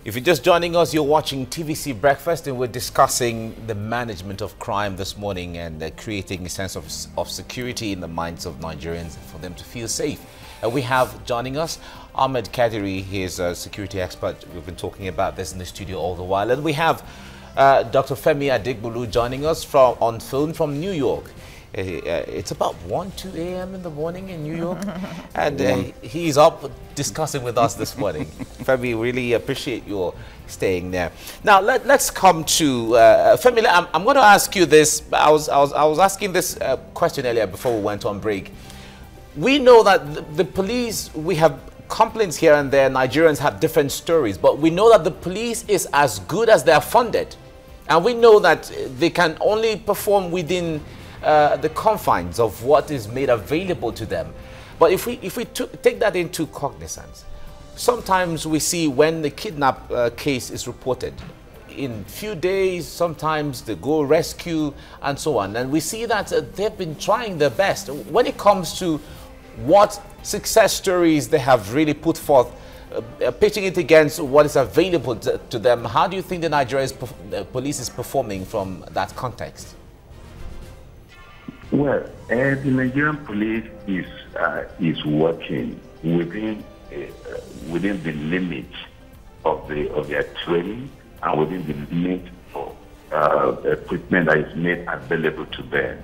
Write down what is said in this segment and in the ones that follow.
If you're just joining us, you're watching TVC Breakfast, and we're discussing the management of crime this morning and creating a sense of security in the minds of Nigerians for them to feel safe. We have joining us Ahmed Kadiri. He's a security expert. We've been talking about this in the studio all the while. And we have Dr. Femi Adigbolu joining us on phone from New York. It's about 2 a.m. in the morning in New York, and he's up discussing with us this morning. Femi, really appreciate your staying there. Now let's come to Femi. I'm going to ask you this. I was asking this question earlier before we went on break. We know that the police, we have complaints here and there. Nigerians have different stories, but we know that the police is as good as they are funded, and we know that they can only perform within the confines of what is made available to them. But if we take that into cognizance, sometimes we see when the kidnap case is reported, in few days, sometimes they go rescue and so on. And we see that they've been trying their best. When it comes to what success stories they have really put forth, pitching it against what is available to them, how do you think the Nigerian police is performing from that context? Well, the Nigerian police is working within the limits of their training and within the limits of equipment that is made available to them.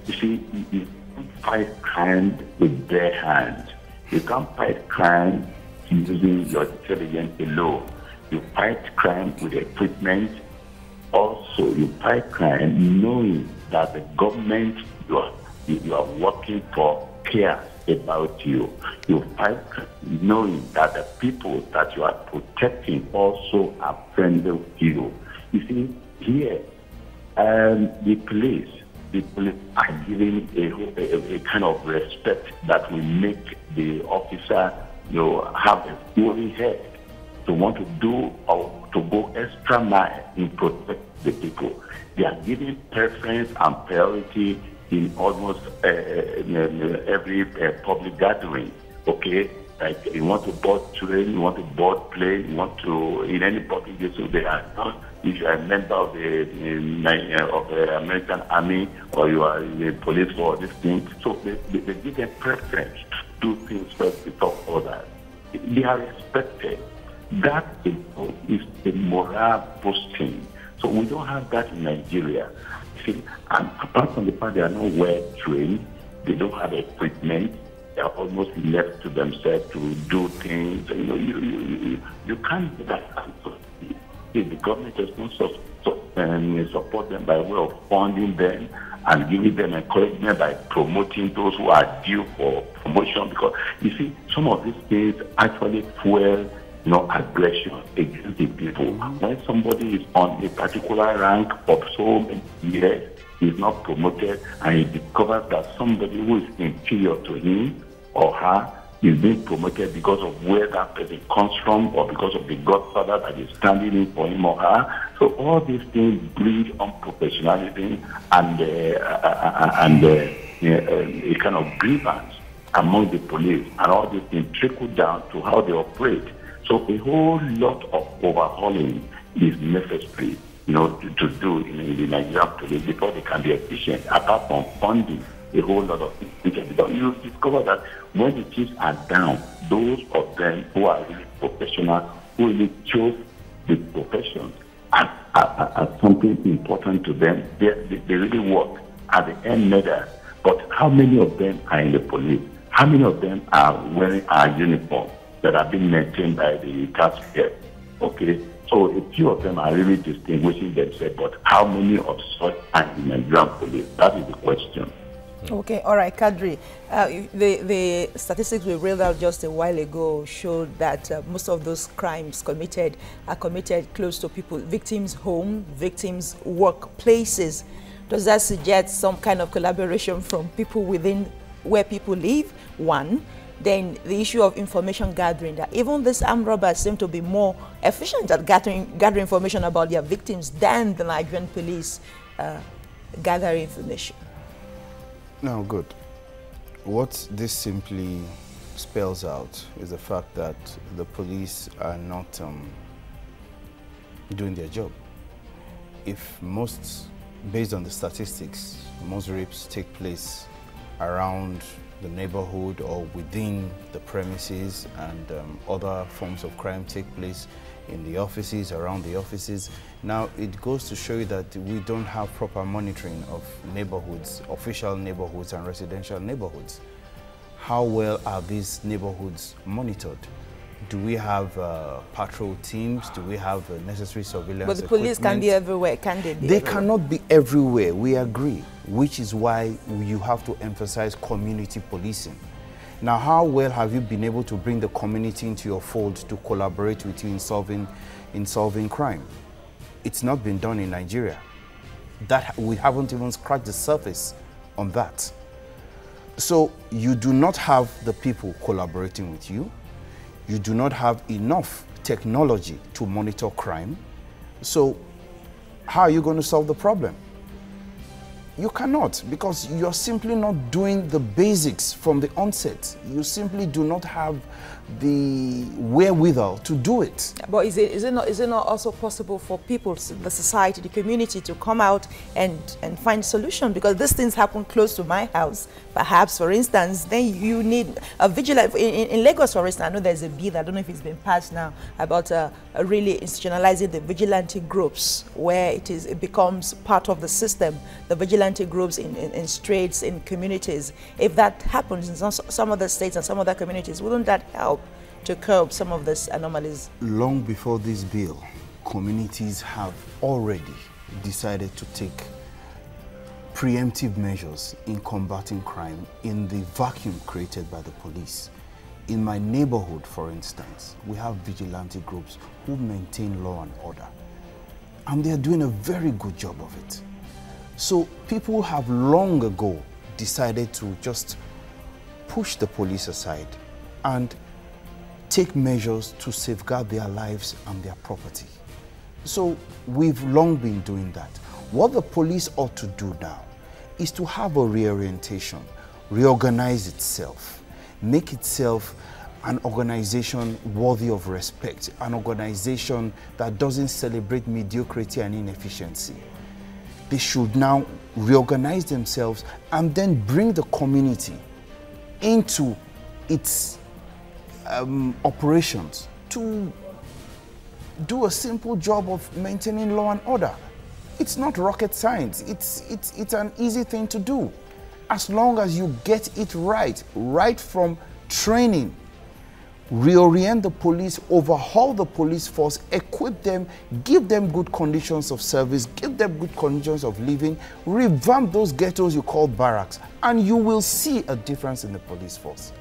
You see, you can't fight crime with bare hands. You can't fight crime using your intelligence alone. You fight crime with equipment. Also, you fight crime knowing that the government you are working for cares about you. You fight knowing that the people that you are protecting also are friendly with you. You see, here, the police are giving a kind of respect that will make the officer, have a fury head to want to do or to go extra mile in protect the people. They are giving preference and priority in almost every public gathering. Okay, like you want to board train, you want to board plane, you want to in any public gathering. They are not. If you are a member of the American Army or you are in the police for this thing, so they give them preference to do things first before others. They are respected. That is a morale boosting. So we don't have that in Nigeria. See, and apart from the fact they are not well trained, they don't have equipment, they are almost left to themselves to do things. You can't do that. If the government does not support them by way of funding them and giving them encouragement by promoting those who are due for promotion, because you see, some of these things actually fuel aggression against the people. When somebody is on a particular rank of so many years, is not promoted, and he discovers that somebody who is inferior to him or her is being promoted because of where that person comes from or because of the godfather that is standing in for him or her. So all these things breed unprofessionalism and a kind of grievance among the police, and all these things trickle down to how they operate. So a whole lot of overhauling is necessary, to do in the Nigerian police before they can be efficient. Apart from funding, a whole lot of things can be done. You discover that when the chiefs are down, those of them who are really professional, who really chose the profession as something important to them, they really work at the end matter. But how many of them are in the police? How many of them are wearing our uniform that have been maintained by the taxpayer? Okay, so a few of them are really distinguishing themselves, but how many of such are in the Nigerian police? That is the question. Okay, all right, Kadri. The statistics we read out just a while ago showed that most of those crimes are committed close to people, victims' home, victims' workplaces. Does that suggest some kind of collaboration from people within where people live? One. Then the issue of information gathering, that even these armed robbers seem to be more efficient at gathering information about their victims than the Nigerian police gather information. Now, good. What this simply spells out is the fact that the police are not doing their job. If based on the statistics, most rapes take place around the neighborhood or within the premises, and other forms of crime take place in the offices, around the offices. Now, it goes to show you that we don't have proper monitoring of neighborhoods, official neighborhoods and residential neighborhoods. How well are these neighborhoods monitored? Do we have patrol teams? Do we have necessary surveillance But the police can be everywhere, can they? They cannot be everywhere, we agree, which is why you have to emphasize community policing. Now, how well have you been able to bring the community into your fold to collaborate with you in solving crime? It's not been done in Nigeria. We haven't even scratched the surface on that. So you do not have the people collaborating with you. You do not have enough technology to monitor crime. So how are you going to solve the problem? You cannot, because you're simply not doing the basics from the onset. You simply do not have the wherewithal to do it. But is it not also possible for people, the society, the community, to come out and find a solution? Because these things happen close to my house. Perhaps, for instance, then you need a vigilante. In Lagos, for instance, I know there's a bill, I don't know if it's been passed now, about really institutionalizing the vigilante groups, where it becomes part of the system, the vigilante groups in streets, in communities. If that happens in some other states and some other communities, wouldn't that help to curb some of these anomalies? Long before this bill, communities have already decided to take preemptive measures in combating crime in the vacuum created by the police. In my neighborhood, for instance, we have vigilante groups who maintain law and order, and they are doing a very good job of it. So people have long ago decided to just push the police aside and take measures to safeguard their lives and their property. So we've long been doing that. What the police ought to do now is to have a reorientation, reorganize itself, make itself an organization worthy of respect, an organization that doesn't celebrate mediocrity and inefficiency. They should now reorganize themselves and then bring the community into its operations to do a simple job of maintaining law and order. It's not rocket science. It's an easy thing to do, as long as you get it right from training. Reorient the police, overhaul the police force, equip them, give them good conditions of service, give them good conditions of living, revamp those ghettos you call barracks, and you will see a difference in the police force.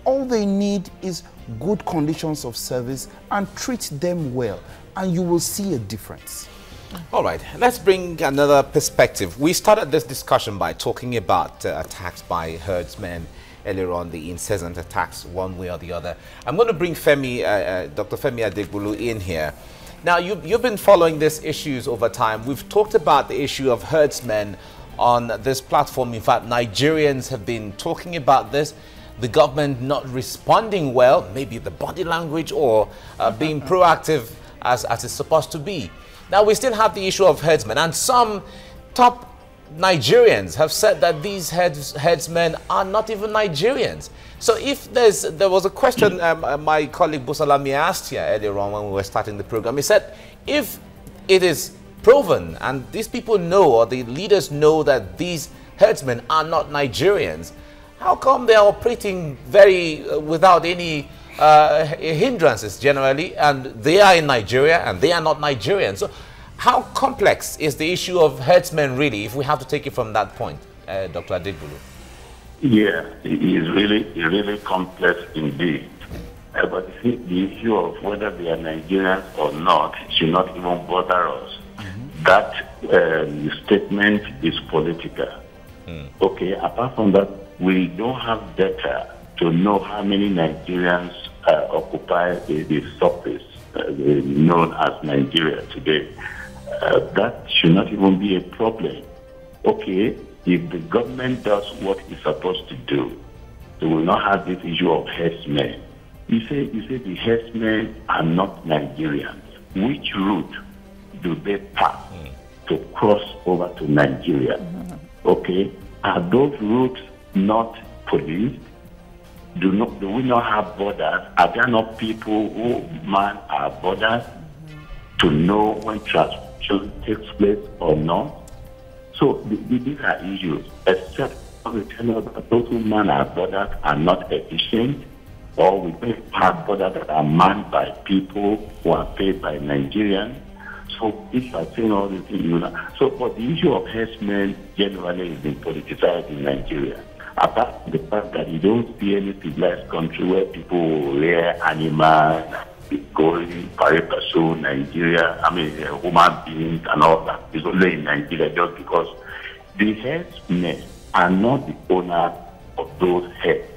All they need is good conditions of service and treat them well, and you will see a difference. All right, let's bring another perspective. We started this discussion by talking about attacks by herdsmen earlier on, the incessant attacks one way or the other. I'm going to bring Dr. Femi Adegbolu in here. Now, you've been following these issues over time. We've talked about the issue of herdsmen on this platform. In fact, Nigerians have been talking about this. The government not responding well, maybe the body language, or being proactive as it's supposed to be. Now, we still have the issue of herdsmen, and some top Nigerians have said that these herdsmen are not even Nigerians. So if there was a question my colleague Busalami asked here earlier on when we were starting the program, he said, if it is proven and these people know, or the leaders know, that these herdsmen are not Nigerians, how come they are operating without any hindrances generally, and they are in Nigeria and they are not Nigerians? So how complex is the issue of herdsmen really, if we have to take it from that point, Dr. Adegbolu? Yeah, it is really complex indeed. But the issue of whether they are Nigerians or not should not even bother us. That statement is political. Okay, apart from that, we don't have data to know how many Nigerians occupy the surface known as Nigeria today. That should not even be a problem. Okay, if the government does what it's supposed to do, they will not have this issue of herdsmen. You say the herdsmen are not Nigerians. Which route do they pass to cross over to Nigeria? Okay, are those routes not policed? Do we not have borders? Are there not people who man our borders to know when transportation takes place or not? So these are issues, except we tell us that those who man our borders are not efficient, or we have borders that are manned by people who are paid by Nigerians. So if you are saying all these things, so for the issue of herdsmen generally is being politicized in Nigeria. Apart from the fact that you don't see any civilized country where people rear animals, going pari passu, Nigeria, human beings and all that. It's only in Nigeria just because the herdsmen are not the owners of those herds.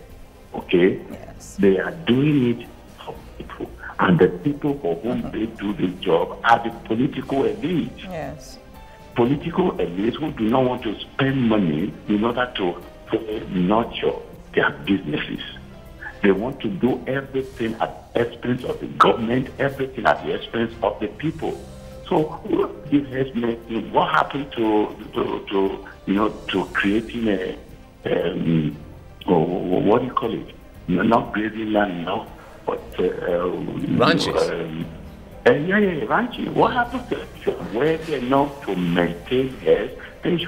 Okay? Yes. They are doing it for people. And the people for whom they do the job are the political elite. Yes. Political elites who do not want to spend money in order to nurture their businesses. They want to do everything at the expense of the government, everything at the expense of the people. So this has made, what happened to creating what do you call it? Not grazing land now, but ranches. Ranching. What happens to where they're not to maintain health? Then we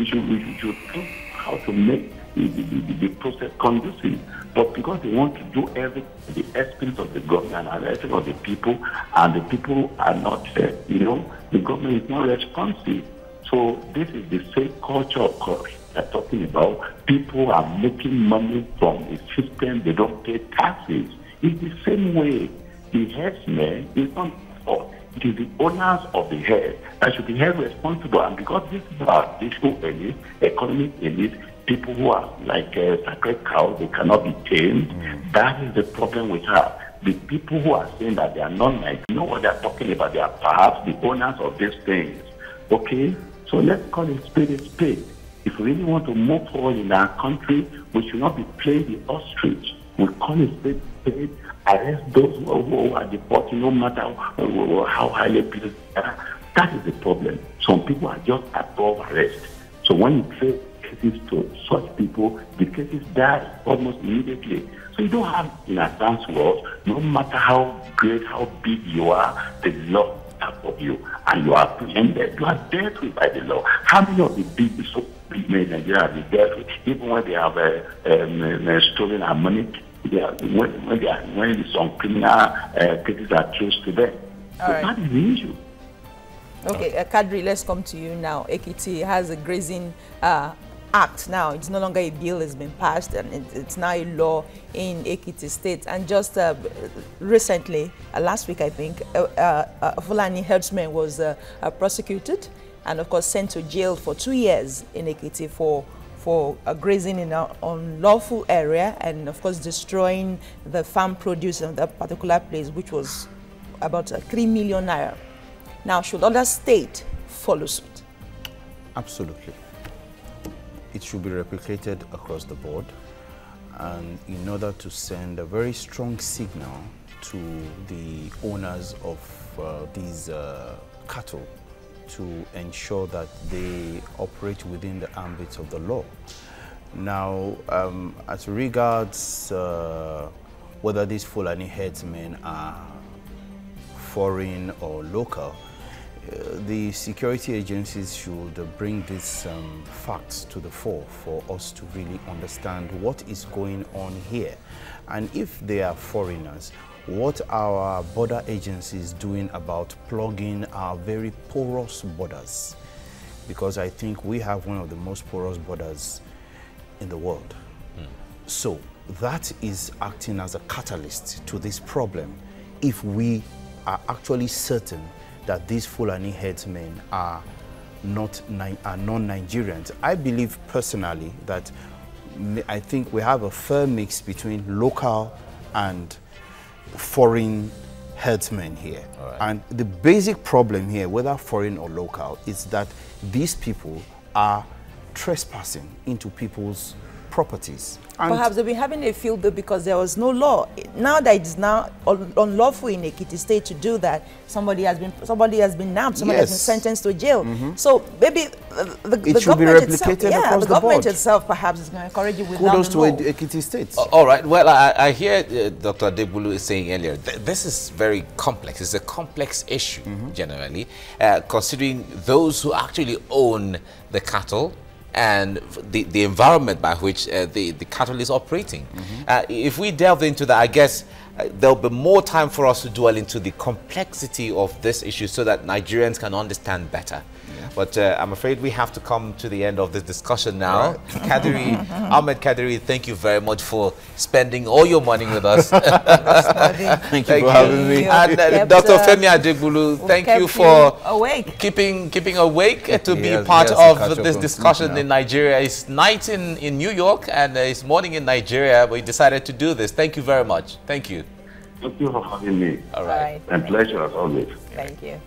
should think how to make the process conducive. But because they want to do everything at the expense of the government and the expense of the people, and the people are not, the government is not responsive. So this is the same culture of corruption they're talking about. People are making money from a system, they don't pay taxes. It's the same way. The herdsmen is not fault. It is the owners of the herd that should be held responsible. And because this is our political elite, economic elite, people who are like sacred cows, they cannot be tamed. That is the problem we have. The people who are saying that they are not like, you know what they're talking about, they are perhaps the owners of these things. Okay? So let's call it spade a spade. If we really want to move forward in our country, we should not be playing the ostrich. We call it spade a spade, arrest those who are deported, no matter how highly placed they are. That is the problem. Some people are just above arrest. So when you trace cases to such people, the cases die almost immediately. So you don't have in advance words, no matter how great, how big you are, the law top of you, and you are apprehended. You are dealt with by the law. How many of the big, so big men in Nigeria have been dealt with, even when they have stolen our money? When some criminal cases are traced to them. So that is the issue. Okay, Kadri, let's come to you now. Ekiti has a grazing act now. It's no longer a bill, it's been passed, and it's now a law in Ekiti State. And just recently, last week I think, a Fulani herdsman was prosecuted and of course sent to jail for 2 years in Ekiti for grazing in an unlawful area and of course destroying the farm produce in that particular place, which was about 3 million naira. Now, should other states follow suit? Absolutely. It should be replicated across the board, and in order to send a very strong signal to the owners of these cattle to ensure that they operate within the ambit of the law. Now, as regards whether these Fulani herdsmen are foreign or local, the security agencies should bring these facts to the fore for us to really understand what is going on here. And if they are foreigners, what are our border agencies doing about plugging our very porous borders? Because I think we have one of the most porous borders in the world. So that is acting as a catalyst to this problem if we are actually certain that these Fulani herdsmen are non-Nigerians. I believe personally that I think we have a fair mix between local and foreign herdsmen here. Right. And the basic problem here, whether foreign or local, is that these people are trespassing into people's properties. And perhaps they've been having a field though because there was no law. Now that it's now unlawful in Ekiti State to do that, somebody has been nabbed, somebody has been sentenced to jail. So maybe the government itself, the government itself perhaps is going to encourage you with kudos to Ekiti State. All right. Well, I hear Dr. Adebulu is saying earlier, this is very complex. It's a complex issue generally, considering those who actually own the cattle and the environment by which the cattle is operating. If we delve into that, I guess there'll be more time for us to dwell into the complexity of this issue so that Nigerians can understand better. But I'm afraid we have to come to the end of this discussion now. Kadiri, Ahmed Kadiri, thank you very much for spending all your morning with us. Thank you for having me. And Dr. Femi Adebulu, thank you for keeping awake to be part of this discussion in Nigeria. It's night in New York and it's morning in Nigeria. We decided to do this. Thank you very much. Thank you. Thank you for having me. All right. And pleasure as always. Thank you.